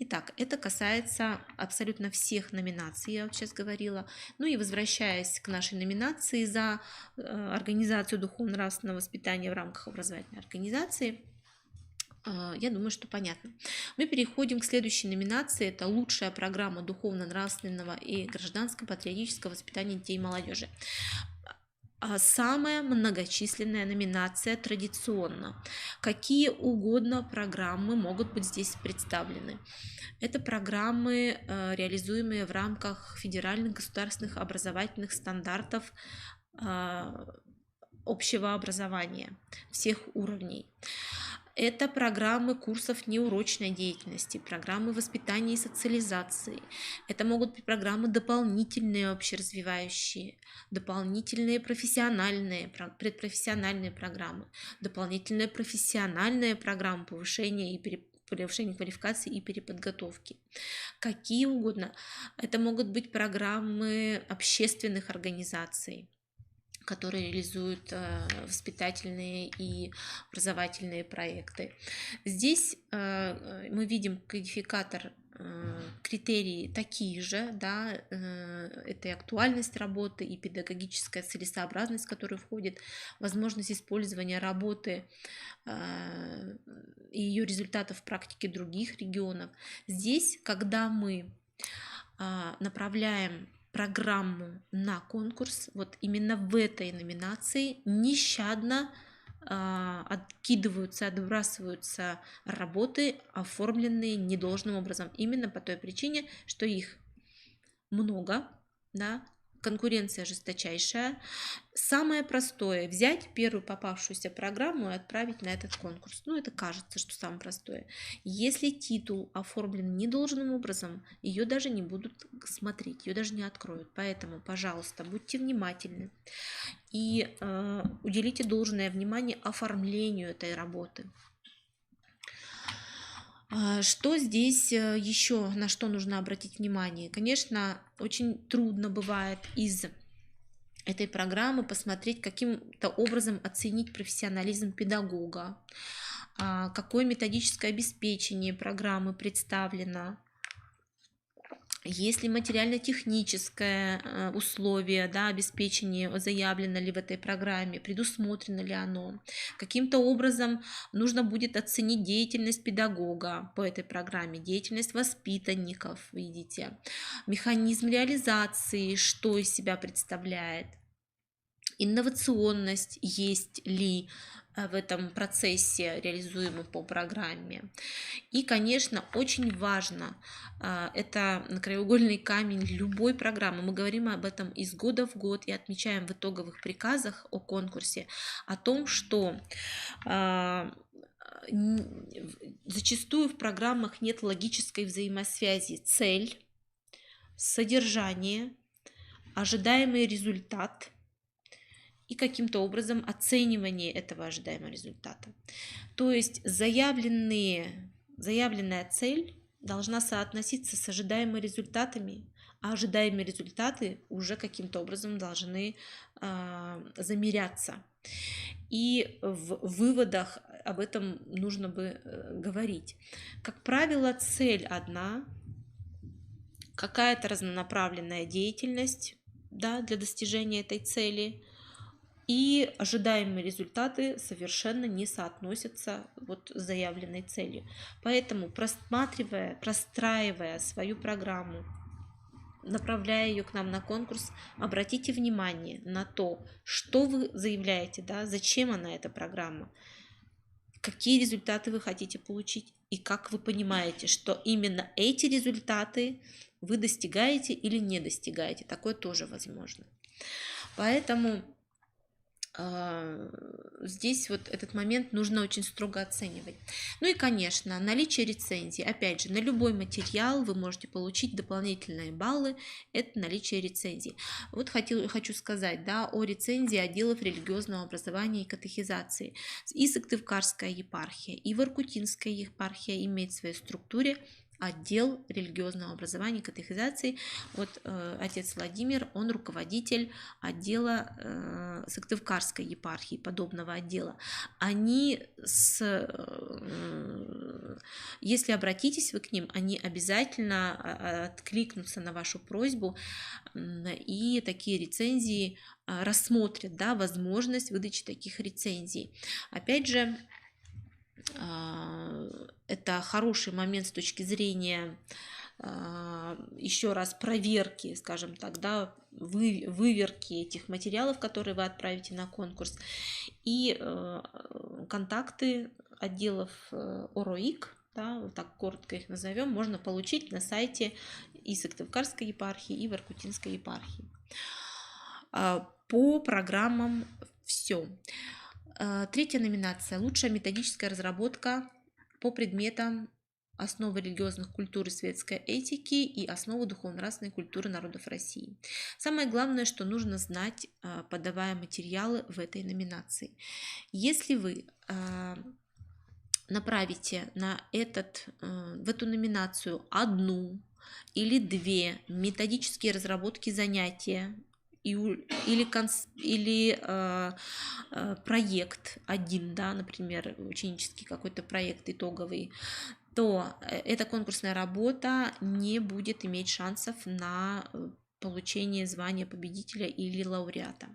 Итак, это касается абсолютно всех номинаций, я вот сейчас говорила. Ну и возвращаясь к нашей номинации за организацию духовно-нравственного воспитания в рамках образовательной организации, я думаю, что понятно. Мы переходим к следующей номинации. Это лучшая программа духовно-нравственного и гражданско-патриотического воспитания детей и молодежи. Самая многочисленная номинация традиционно. Какие угодно программы могут быть здесь представлены. Это программы, реализуемые в рамках федеральных государственных образовательных стандартов общего образования всех уровней. Это программы курсов неурочной деятельности, программы воспитания и социализации. Это могут быть программы дополнительные общеразвивающие, дополнительные профессиональные, предпрофессиональные программы, дополнительная профессиональная программа повышения и повышения квалификации и переподготовки. Какие угодно. Это могут быть программы общественных организаций, которые реализуют воспитательные и образовательные проекты. Здесь мы видим кодификатор, критерии такие же, да, это и актуальность работы, и педагогическая целесообразность, в которую входит возможность использования работы и ее результатов в практике других регионов. Здесь, когда мы направляем программу на конкурс, вот именно в этой номинации нещадно откидываются, отбрасываются работы, оформленные недолжным образом, именно по той причине, что их много, да, конкуренция жесточайшая. Самое простое — взять первую попавшуюся программу и отправить на этот конкурс. Ну, это кажется, что самое простое. Если титул оформлен недолжным образом, ее даже не будут смотреть, ее даже не откроют. Поэтому, пожалуйста, будьте внимательны и уделите должное внимание оформлению этой работы. Что здесь еще, на что нужно обратить внимание? Конечно, очень трудно бывает из этой программы посмотреть, каким-то образом оценить профессионализм педагога, какое методическое обеспечение программы представлено, есть ли материально-техническое условие, да, обеспечение заявлено ли в этой программе, предусмотрено ли оно. Каким-то образом нужно будет оценить деятельность педагога по этой программе, деятельность воспитанников, видите, механизм реализации, что из себя представляет, инновационность есть ли в этом процессе, реализуемом по программе. И, конечно, очень важно, это краеугольный камень любой программы. Мы говорим об этом из года в год и отмечаем в итоговых приказах о конкурсе о том, что зачастую в программах нет логической взаимосвязи цель, содержание, ожидаемый результат и каким-то образом оценивание этого ожидаемого результата. То есть заявленная цель должна соотноситься с ожидаемыми результатами, а ожидаемые результаты уже каким-то образом должны замеряться. И в выводах об этом нужно бы говорить. Как правило, цель одна, какая-то разнонаправленная деятельность, да, для достижения этой цели, и ожидаемые результаты совершенно не соотносятся вот с заявленной целью. Поэтому, простраивая свою программу, направляя ее к нам на конкурс, обратите внимание на то, что вы заявляете, да, зачем она, эта программа, какие результаты вы хотите получить и как вы понимаете, что именно эти результаты вы достигаете или не достигаете. Такое тоже возможно. Поэтому здесь вот этот момент нужно очень строго оценивать. Ну и, конечно, наличие рецензий. Опять же, на любой материал вы можете получить дополнительные баллы. Это наличие рецензий. Вот хочу сказать, да, о рецензии отделов религиозного образования и катехизации. И Сыктывкарская епархия, и Воркутинская епархия имеет в своей структуре отдел религиозного образования и катехизации. Вот отец Владимир, он руководитель отдела Сыктывкарской епархии, подобного отдела. Они, если обратитесь вы к ним, они обязательно откликнутся на вашу просьбу и такие рецензии рассмотрят, да, возможность выдачи таких рецензий. Опять же, это хороший момент с точки зрения еще раз проверки, скажем так, да, выверки этих материалов, которые вы отправите на конкурс, и контакты отделов ОРОИК, да, вот так коротко их назовем, можно получить на сайте и Сыктывкарской епархии, и Воркутинской епархии. По программам все. Третья номинация – лучшая методическая разработка по предметам основы религиозных культур и светской этики и основы духовно-нравственной культуры народов России. Самое главное, что нужно знать, подавая материалы в этой номинации. Если вы направите в эту номинацию одну или две методические разработки занятия или проект один, да, например, ученический какой-то проект итоговый, то эта конкурсная работа не будет иметь шансов на получение звания победителя или лауреата.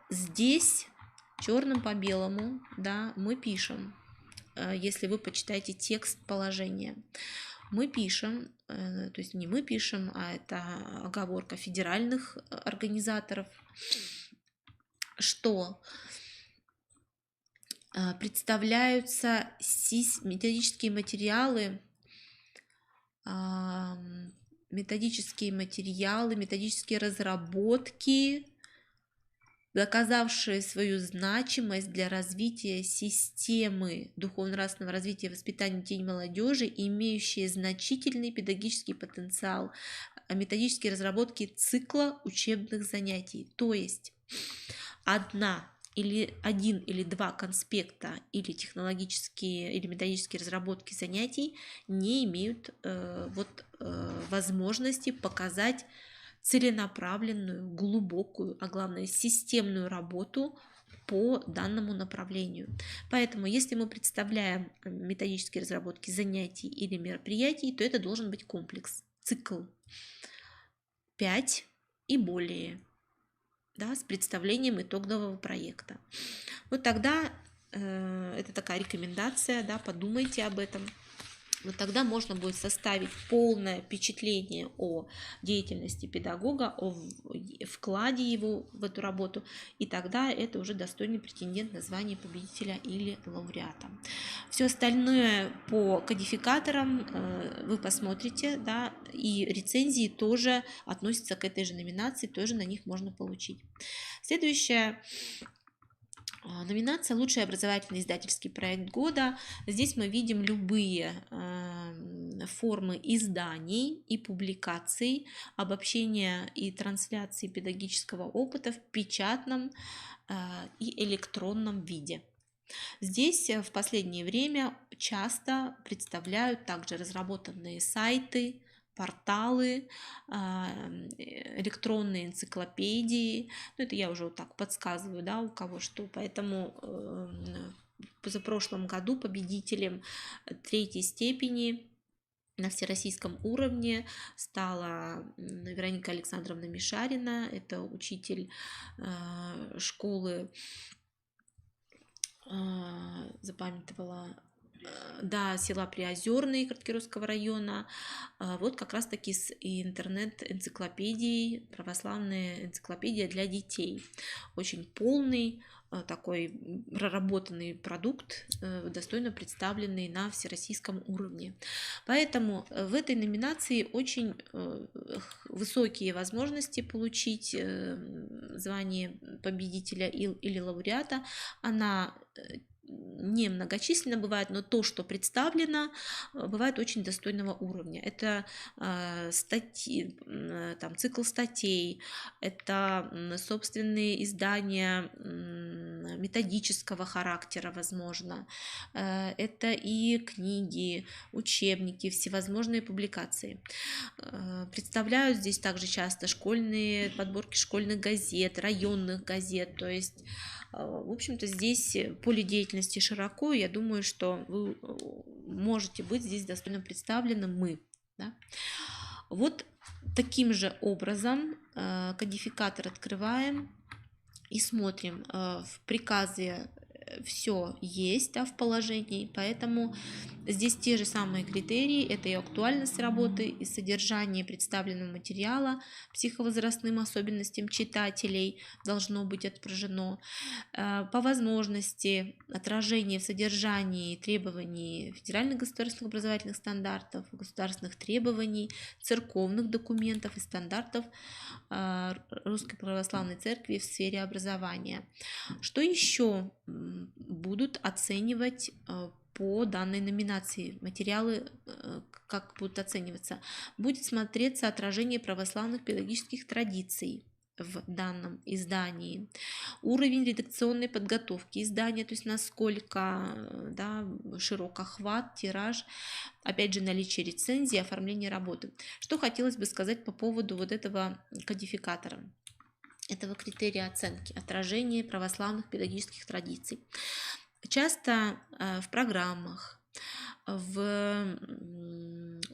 Здесь черным по белому, да, мы пишем, если вы почитаете текст положения, мы пишем, то есть не мы пишем, а это оговорка федеральных организаторов, что представляются методические материалы, методические разработки, доказавшие свою значимость для развития системы духовно-нравственного развития и воспитания детей и молодежи, имеющие значительный педагогический потенциал, методические разработки цикла учебных занятий. То есть один или два конспекта или технологические или методические разработки занятий не имеют возможности показать целенаправленную, глубокую, а главное системную работу по данному направлению. Поэтому, если мы представляем методические разработки занятий или мероприятий, то это должен быть комплекс, цикл 5 и более, да, с представлением итогового проекта. Вот тогда это такая рекомендация, да, подумайте об этом. Вот тогда можно будет составить полное впечатление о деятельности педагога, о вкладе его в эту работу, и тогда это уже достойный претендент на звание победителя или лауреата. Все остальное по кодификаторам вы посмотрите, да, и рецензии тоже относятся к этой же номинации, тоже на них можно получить. Следующая номинация «Лучший образовательный издательский проект года». Здесь мы видим любые формы изданий и публикаций, обобщения и трансляции педагогического опыта в печатном и электронном виде. Здесь в последнее время часто представляют также разработанные сайты, порталы, электронные энциклопедии. Ну, это я уже вот так подсказываю, да, у кого что. Поэтому в позапрошлом году победителем третьей степени на всероссийском уровне стала Вероника Александровна Мишарина. Это учитель школы, запамятовала, да, села Приозерные Краткеровского района. Вот как раз таки с интернет-энциклопедией, православная энциклопедия для детей. Очень полный, такой проработанный продукт, достойно представленный на всероссийском уровне. Поэтому в этой номинации очень высокие возможности получить звание победителя или лауреата. Она немногочисленно бывает, но то, что представлено, бывает очень достойного уровня. Это статьи, там, цикл статей, это собственные издания методического характера, возможно, это и книги, учебники, всевозможные публикации. Представляют здесь также часто школьные подборки школьных газет, районных газет, то есть, в общем-то, здесь поле деятельности широко, я думаю, что вы можете быть здесь достойно представлены, да? Вот таким же образом кодификатор открываем и смотрим в приказе все есть, да, в положении, поэтому здесь те же самые критерии, это и актуальность работы, и содержание представленного материала, психовозрастным особенностям читателей должно быть отображено, по возможности отражение в содержании требований федеральных государственных образовательных стандартов, государственных требований, церковных документов и стандартов Русской Православной Церкви в сфере образования. Что еще будут оценивать по данной номинации? Материалы как будут оцениваться? Будет смотреться отражение православных педагогических традиций в данном издании, уровень редакционной подготовки издания, то есть насколько, да, широк охват, тираж, опять же, наличие рецензии, оформление работы. Что хотелось бы сказать по поводу вот этого кодификатора, этого критерия оценки, отражение православных педагогических традиций. Часто в программах,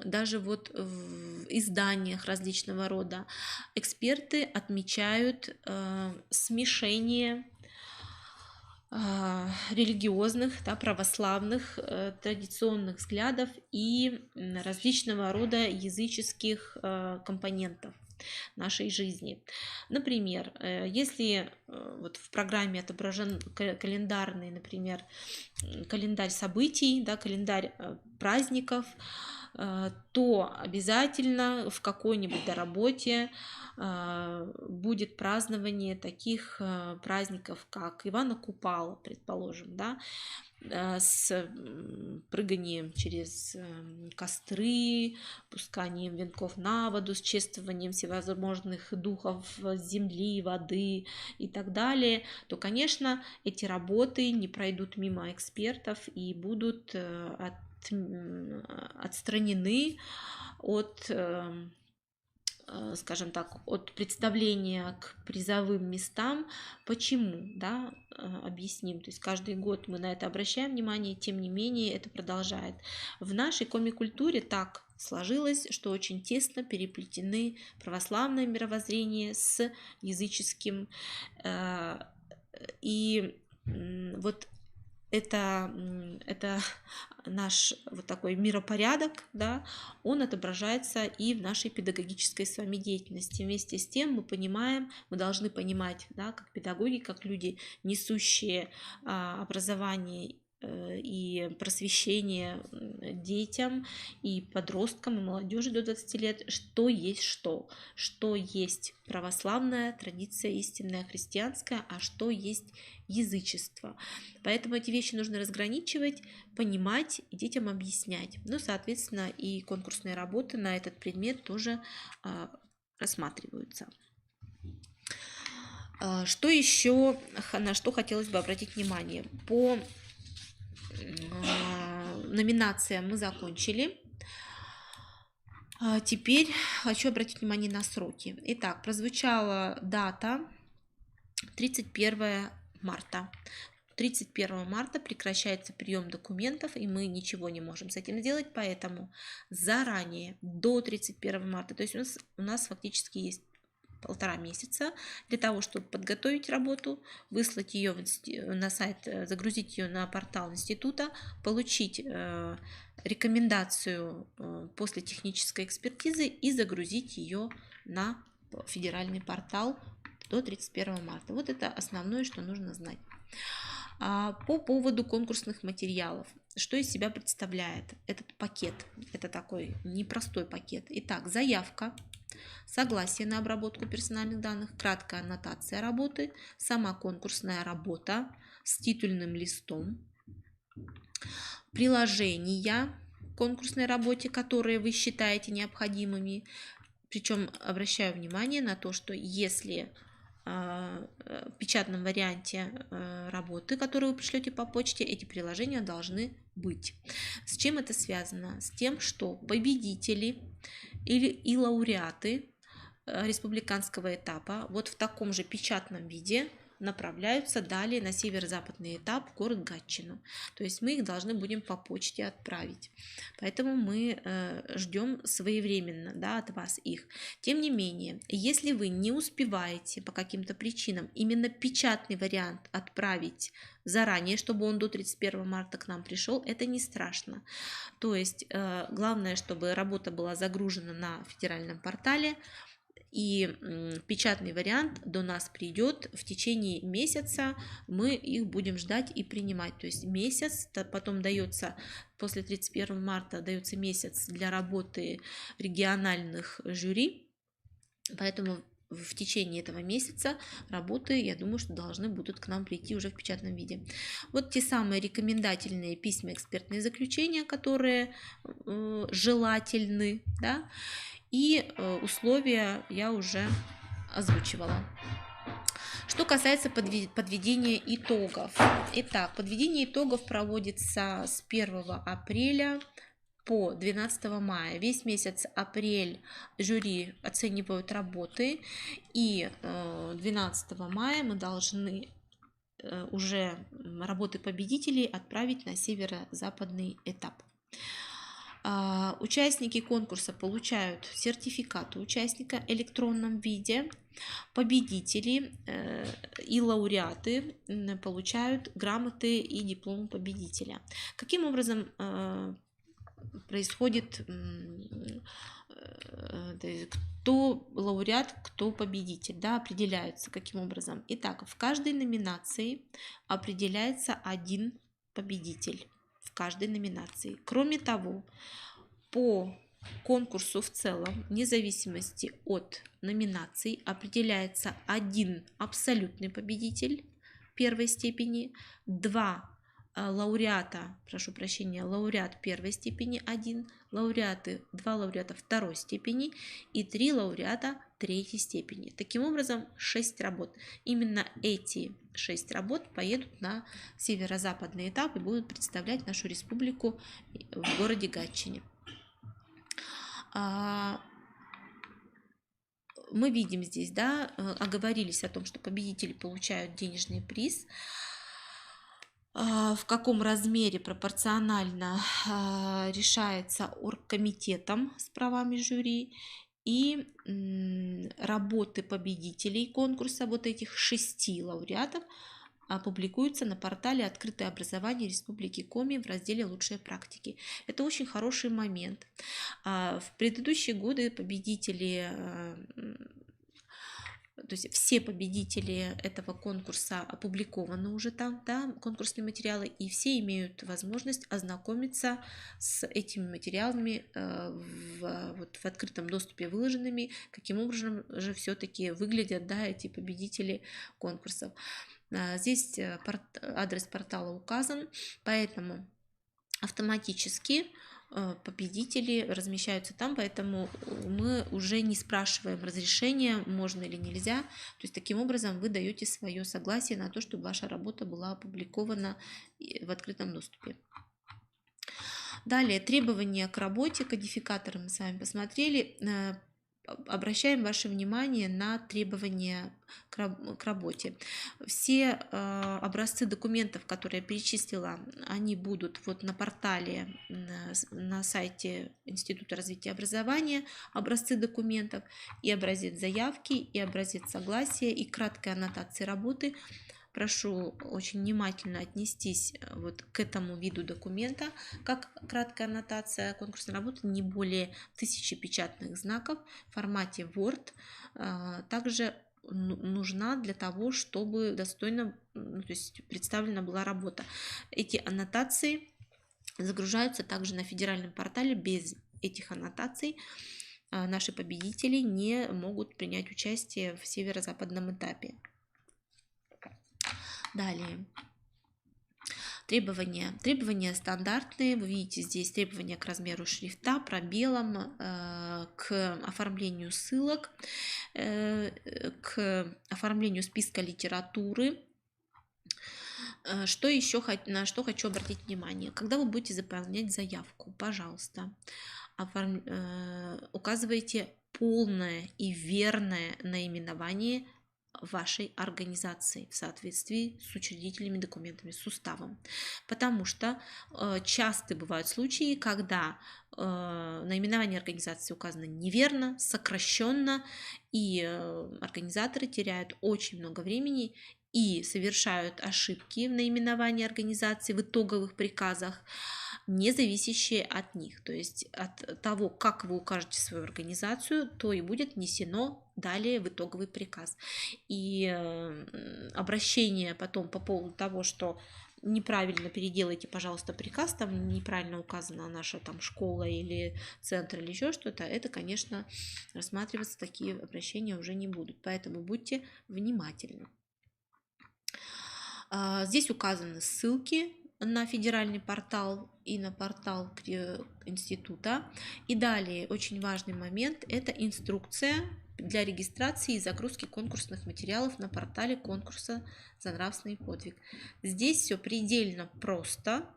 даже вот в изданиях различного рода эксперты отмечают смешение религиозных, да, православных традиционных взглядов и различного рода языческих компонентов нашей жизни. Например, если вот в программе отображен календарный, например, календарь событий, да, календарь праздников, то обязательно в какой-нибудь работе будет празднование таких праздников, как Ивана Купала, предположим, да, с прыганием через костры, пусканием венков на воду, с чествованием всевозможных духов земли, воды и так далее, то, конечно, эти работы не пройдут мимо экспертов и будут отстранены от, скажем так, от представления к призовым местам. Почему? Да, объясним. То есть каждый год мы на это обращаем внимание, тем не менее это продолжает. В нашей комикультуре так сложилось, что очень тесно переплетены православное мировоззрение с языческим. И вот это наш вот такой миропорядок, да, он отображается и в нашей педагогической с вами деятельности. Вместе с тем мы должны понимать, да, как педагоги, как люди, несущие образование и просвещение детям и подросткам, и молодежи до 20 лет, что есть православная традиция истинная христианская, а что есть язычество. Поэтому эти вещи нужно разграничивать, понимать и детям объяснять. Ну, соответственно, и конкурсные работы на этот предмет тоже рассматриваются. Что еще, на что хотелось бы обратить внимание? По номинациям мы закончили. Теперь хочу обратить внимание на сроки. Итак, прозвучала дата 31 марта. 31 марта прекращается прием документов, и мы ничего не можем с этим сделать, поэтому заранее, до 31 марта, то есть у нас фактически есть 1,5 месяца для того, чтобы подготовить работу, выслать ее на сайт, загрузить ее на портал института, получить рекомендацию после технической экспертизы и загрузить ее на федеральный портал до 31 марта. Вот это основное, что нужно знать. По поводу конкурсных материалов. Что из себя представляет этот пакет? Это такой непростой пакет. Итак, заявка, согласие на обработку персональных данных, краткая аннотация работы, сама конкурсная работа с титульным листом, приложения к конкурсной работе, которые вы считаете необходимыми. Причем обращаю внимание на то, что если в печатном варианте работы, которую вы пришлете по почте, эти приложения должны быть. С чем это связано? С тем, что победители и лауреаты республиканского этапа вот в таком же печатном виде направляются далее на северо-западный этап, город Гатчину. То есть мы их должны будем по почте отправить. Поэтому мы ждем своевременно, да, от вас их. Тем не менее, если вы не успеваете по каким-то причинам именно печатный вариант отправить заранее, чтобы он до 31 марта к нам пришел, это не страшно. То есть главное, чтобы работа была загружена на федеральном портале, и печатный вариант до нас придет в течение месяца, мы их будем ждать и принимать. То есть месяц, потом дается, после 31 марта дается месяц для работы региональных жюри, поэтому в течение этого месяца работы, я думаю, что должны будут к нам прийти уже в печатном виде. Вот те самые рекомендательные письма, экспертные заключения, которые желательны, да, и условия я уже озвучивала. Что касается подведения итогов. Итак, подведение итогов проводится с 1 апреля по 12 мая. Весь месяц апрель жюри оценивают работы, и 12 мая мы должны уже работы победителей отправить на северо-западный этап. Участники конкурса получают сертификаты участника в электронном виде. Победители и лауреаты получают грамоты и диплом победителя. Каким образом происходит, кто лауреат, кто победитель, да, определяется каким образом. Итак, в каждой номинации определяется один победитель. В каждой номинации. Кроме того, по конкурсу в целом, вне зависимости от номинаций, определяется один абсолютный победитель первой степени, два лауреата, прошу прощения, лауреат первой степени 1, два лауреата второй степени и 3 лауреата третьей степени. Таким образом, 6 работ. Именно эти 6 работ поедут на северо-западный этап и будут представлять нашу республику в городе Гатчине. Мы видим здесь, да, оговорились о том, что победители получают денежный приз. В каком размере пропорционально решается оргкомитетом с правами жюри, и работы победителей конкурса, вот этих 6 лауреатов, опубликуются на портале «Открытое образование Республики Коми» в разделе «Лучшие практики». Это очень хороший момент. В предыдущие годы победители, то есть все победители этого конкурса опубликованы уже там, да, конкурсные материалы, и все имеют возможность ознакомиться с этими материалами в открытом доступе выложенными, каким образом же все-таки выглядят, да, эти победители конкурсов. Здесь адрес портала указан, поэтому автоматически победители размещаются там, поэтому мы уже не спрашиваем разрешения, можно или нельзя. То есть таким образом вы даете свое согласие на то, чтобы ваша работа была опубликована в открытом доступе. Далее, требования к работе, кодификаторы мы с вами посмотрели. Обращаем ваше внимание на требования к работе. Все образцы документов, которые я перечислила, они будут вот на портале на сайте Института развития образования, образцы документов, и образец заявки, и образец согласия, и краткая аннотация работы. Прошу очень внимательно отнестись вот к этому виду документа, как краткая аннотация конкурсной работы, не более 1000 печатных знаков в формате Word. Также нужна для того, чтобы достойно, то есть представлена была работа. Эти аннотации загружаются также на федеральном портале. Без этих аннотаций наши победители не могут принять участие в северо-западном этапе. Далее. Требования стандартные. Вы видите здесь требования к размеру шрифта, пробелам, к оформлению ссылок, к оформлению списка литературы. Что еще, на что хочу обратить внимание. Когда вы будете заполнять заявку, пожалуйста, указывайте полное и верное наименование вашей организации в соответствии с учредительными документами, с уставом. Потому что часто бывают случаи, когда наименование организации указано неверно, сокращенно, и организаторы теряют очень много времени и совершают ошибки в наименовании организации в итоговых приказах, не зависящие от них. То есть от того, как вы укажете свою организацию, то и будет внесено далее в итоговый приказ. И обращение потом по поводу того, что неправильно переделайте, пожалуйста, приказ, там неправильно указана наша там школа или центр или еще что-то, это, конечно, рассматриваться такие обращения уже не будут. Поэтому будьте внимательны. Здесь указаны ссылки на федеральный портал и на портал института. И далее очень важный момент – это инструкция для регистрации и загрузки конкурсных материалов на портале конкурса за нравственный подвиг. Здесь все предельно просто.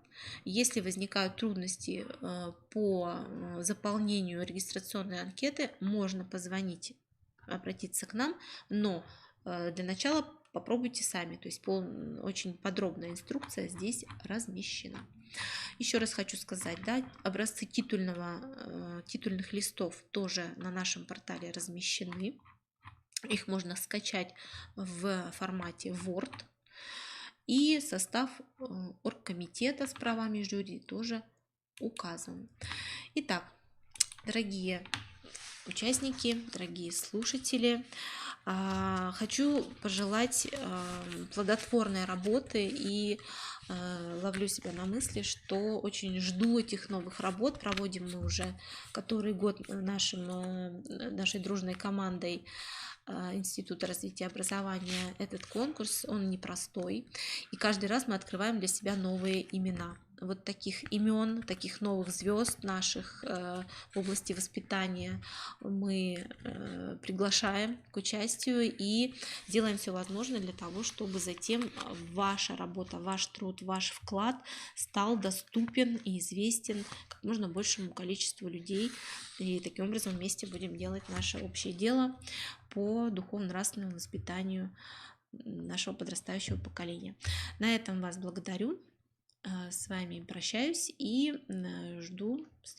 Если возникают трудности по заполнению регистрационной анкеты, можно позвонить, обратиться к нам, но для начала попробуйте сами. То есть очень подробная инструкция здесь размещена. Еще раз хочу сказать, да, образцы титульных листов тоже на нашем портале размещены. Их можно скачать в формате Word. И состав оргкомитета с правами жюри тоже указан. Итак, дорогие участники, дорогие слушатели, хочу пожелать плодотворной работы и ловлю себя на мысли, что очень жду этих новых работ. Проводим мы уже который год нашей дружной командой Института развития образования этот конкурс. Он непростой, и каждый раз мы открываем для себя новые имена. Вот таких имен, таких новых звезд наших в области воспитания мы приглашаем к участию и делаем все возможное для того, чтобы затем ваша работа, ваш труд, ваш вклад стал доступен и известен как можно большему количеству людей. И таким образом вместе будем делать наше общее дело по духовно-нравственному воспитанию нашего подрастающего поколения. На этом вас благодарю. С вами прощаюсь и жду